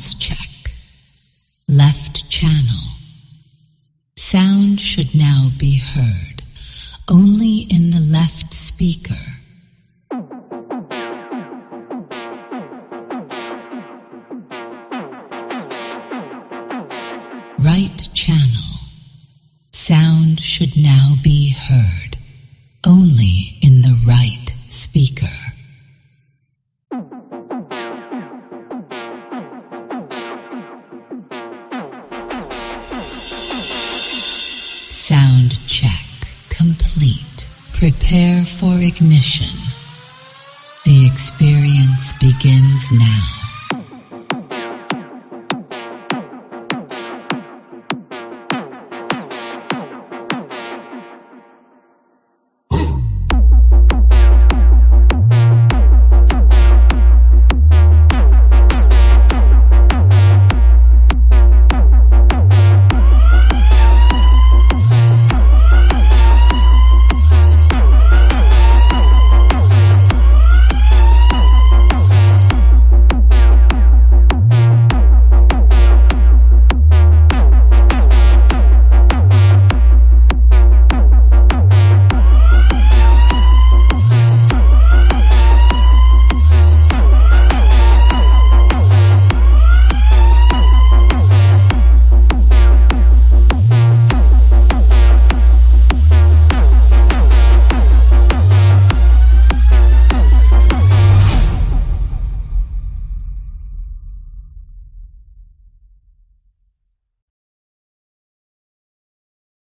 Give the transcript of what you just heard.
Sounds check. Left channel. Sound should now be heard only in the left speaker. Right channel. Sound should now be heard only in the right speaker. Sound check complete. Prepare for ignition. The experience begins now.